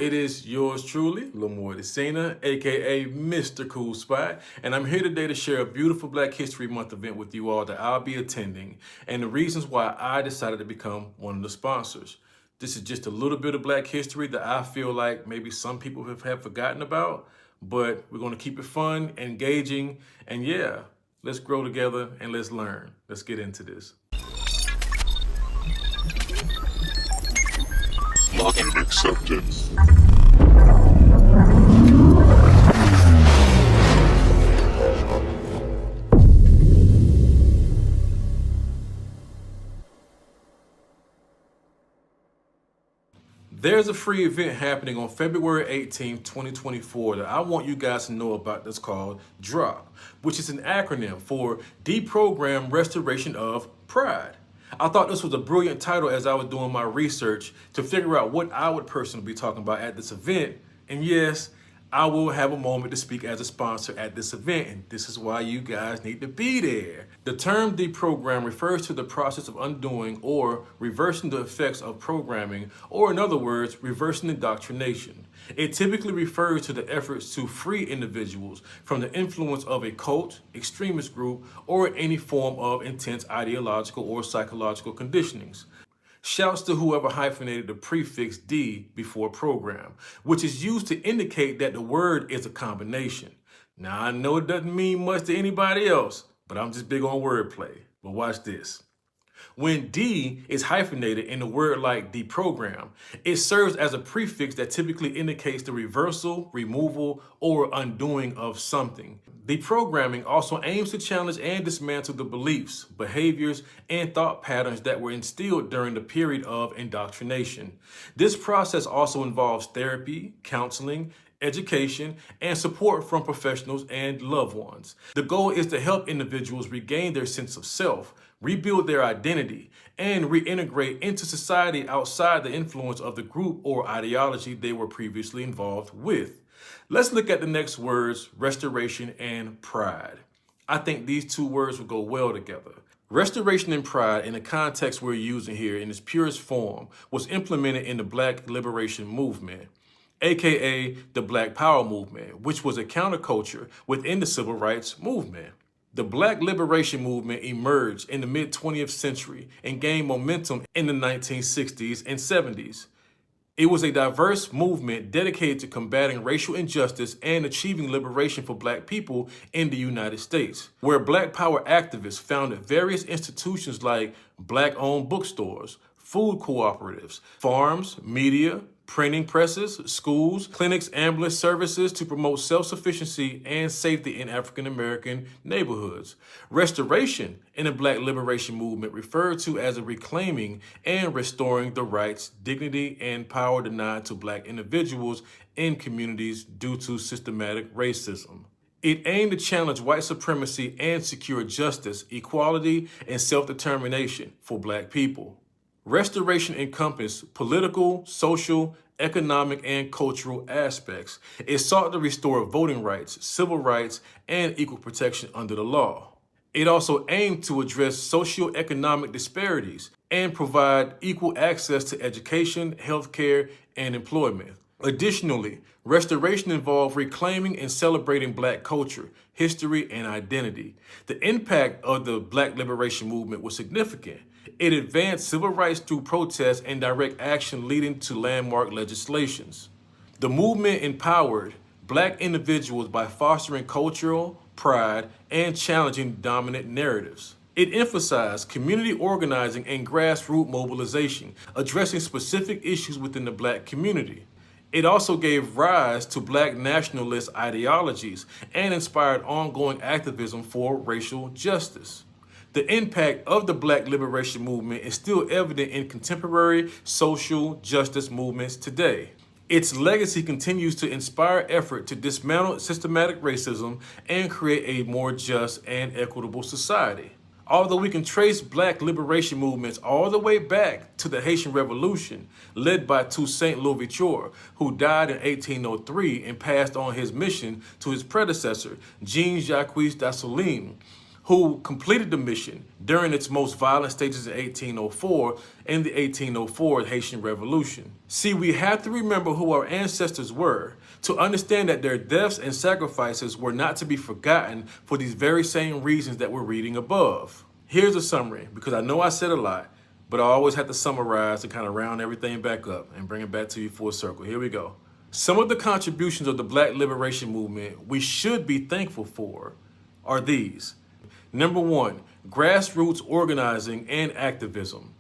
it is yours truly, Lamore Decina, aka Mr. Cool Spot, and I'm here today to share a beautiful Black History Month event with you all that I'll be attending and the reasons why I decided to become one of the sponsors. This is just a little bit of Black history that I feel like maybe some people have forgotten about, but we're going to keep it fun, engaging, and yeah, let's grow together and let's learn. Let's get into this. Login acceptance. There's a free event happening on February 18th, 2024 that I want you guys to know about that's called DROP, which is an acronym for Deprogram Restoration of Pride. I thought this was a brilliant title as I was doing my research to figure out what I would personally be talking about at this event. And yes, I will have a moment to speak as a sponsor at this event, and this is why you guys need to be there. The term deprogram refers to the process of undoing or reversing the effects of programming, or in other words, reversing indoctrination. It typically refers to the efforts to free individuals from the influence of a cult, extremist group, or any form of intense ideological or psychological conditionings. Shouts to whoever hyphenated the prefix D before program, which is used to indicate that the word is a combination. Now, I know it doesn't mean much to anybody else, but I'm just big on wordplay. But watch this. When D is hyphenated in a word like deprogram, it serves as a prefix that typically indicates the reversal, removal, or undoing of something. Deprogramming also aims to challenge and dismantle the beliefs, behaviors, and thought patterns that were instilled during the period of indoctrination. This process also involves therapy, counseling, education, and support from professionals and loved ones. The goal is to help individuals regain their sense of self, rebuild their identity, and reintegrate into society outside the influence of the group or ideology they were previously involved with. Let's look at the next words, restoration and pride. I think these two words will go well together. Restoration and pride, in the context we're using here in its purest form, was implemented in the Black Liberation Movement, aka the Black Power movement, which was a counterculture within the Civil Rights Movement. The Black Liberation Movement emerged in the mid-20th century and gained momentum in the 1960s and 70s. It was a diverse movement dedicated to combating racial injustice and achieving liberation for Black people in the United States, where Black Power activists founded various institutions like Black-owned bookstores, food cooperatives, farms, media, printing presses, schools, clinics, ambulance services to promote self-sufficiency and safety in African-American neighborhoods. Restoration in the Black Liberation Movement referred to as a reclaiming and restoring the rights, dignity, and power denied to Black individuals in communities due to systematic racism. It aimed to challenge white supremacy and secure justice, equality, and self-determination for Black people. Restoration encompassed political, social, economic, and cultural aspects. It sought to restore voting rights, civil rights, and equal protection under the law. It also aimed to address socioeconomic disparities and provide equal access to education, healthcare, and employment. Additionally, restoration involved reclaiming and celebrating Black culture, history, and identity. The impact of the Black Liberation Movement was significant. It advanced civil rights through protests and direct action leading to landmark legislations. The movement empowered Black individuals by fostering cultural pride and challenging dominant narratives. It emphasized community organizing and grassroots mobilization, addressing specific issues within the Black community. It also gave rise to Black nationalist ideologies and inspired ongoing activism for racial justice. The impact of the Black Liberation Movement is still evident in contemporary social justice movements today. Its legacy continues to inspire effort to dismantle systematic racism and create a more just and equitable society. Although we can trace Black liberation movements all the way back to the Haitian Revolution, led by Toussaint Louverture, who died in 1803 and passed on his mission to his predecessor, Jean-Jacques Dessalines, who completed the mission during its most violent stages in 1804 and the 1804 Haitian Revolution. See, we have to remember who our ancestors were to understand that their deaths and sacrifices were not to be forgotten for these very same reasons that we're reading above. Here's a summary, because I know I said a lot, but I always have to summarize to kind of round everything back up and bring it back to you full circle. Here we go. Some of the contributions of the Black Liberation Movement we should be thankful for are these. Number one, grassroots organizing and activism.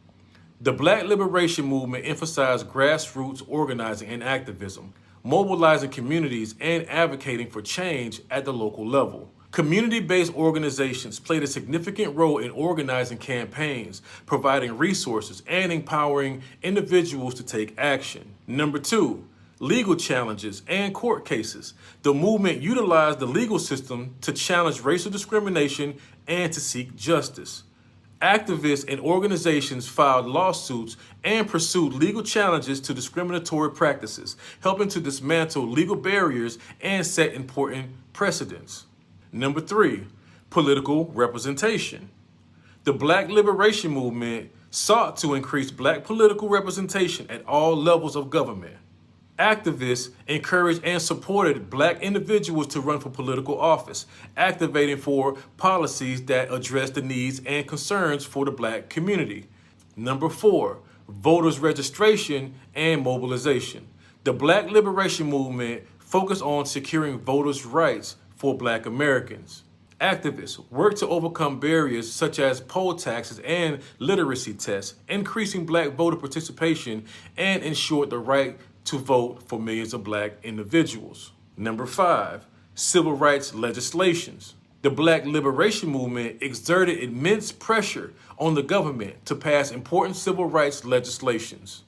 The Black Liberation Movement emphasized grassroots organizing and activism, mobilizing communities and advocating for change at the local level. Community-based organizations played a significant role in organizing campaigns, providing resources, and empowering individuals to take action. Number two, legal challenges and court cases. The movement utilized the legal system to challenge racial discrimination and to seek justice. Activists and organizations filed lawsuits and pursued legal challenges to discriminatory practices, helping to dismantle legal barriers and set important precedents. Number three, political representation. The Black Liberation Movement sought to increase Black political representation at all levels of government. Activists encouraged and supported Black individuals to run for political office, activating for policies that address the needs and concerns for the Black community. Number four, voters registration and mobilization. The Black Liberation Movement focused on securing voters' rights for Black Americans. Activists worked to overcome barriers such as poll taxes and literacy tests, increasing Black voter participation, and ensured the right to vote for millions of Black individuals. Number five, civil rights legislations. The Black Liberation Movement exerted immense pressure on the government to pass important civil rights legislations.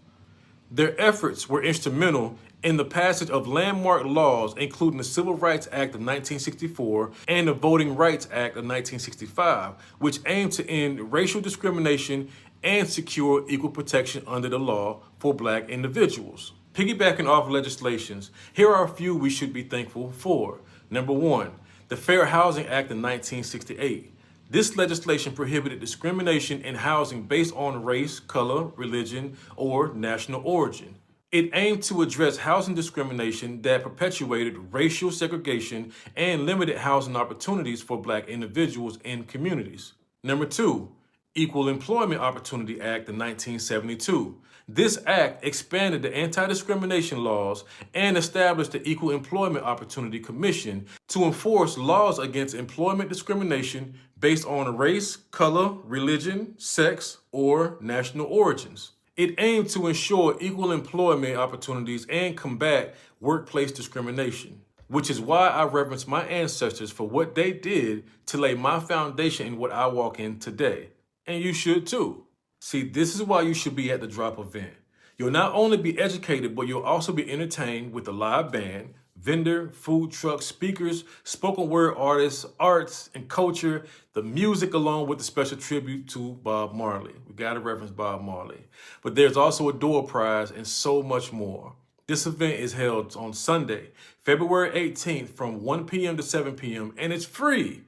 Their efforts were instrumental in the passage of landmark laws, including the Civil Rights Act of 1964 and the Voting Rights Act of 1965, which aimed to end racial discrimination and secure equal protection under the law for Black individuals. Piggybacking off legislations, here are a few we should be thankful for. Number one, the Fair Housing Act of 1968. This legislation prohibited discrimination in housing based on race, color, religion, or national origin. It aimed to address housing discrimination that perpetuated racial segregation and limited housing opportunities for Black individuals and communities. Number two, Equal Employment Opportunity Act of 1972. This act expanded the anti-discrimination laws and established the Equal Employment Opportunity Commission to enforce laws against employment discrimination based on race, color, religion, sex, or national origins. It aimed to ensure equal employment opportunities and combat workplace discrimination, which is why I reverence my ancestors for what they did to lay my foundation in what I walk in today. And you should too. See, this is why you should be at the Drop event. You'll not only be educated, but you'll also be entertained with a live band, vendor, food truck, speakers, spoken word artists, arts and culture, the music along with the special tribute to Bob Marley. We gotta reference Bob Marley. But there's also a door prize and so much more. This event is held on Sunday, February 18th from 1 p.m. to 7 p.m. and it's free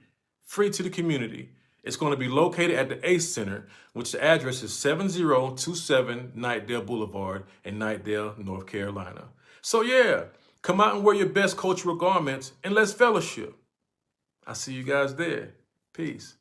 to the community. It's going to be located at the ACE Center, which the address is 7027 Knightdale Boulevard in Knightdale, North Carolina. So yeah, come out and wear your best cultural garments and let's fellowship. I'll see you guys there. Peace.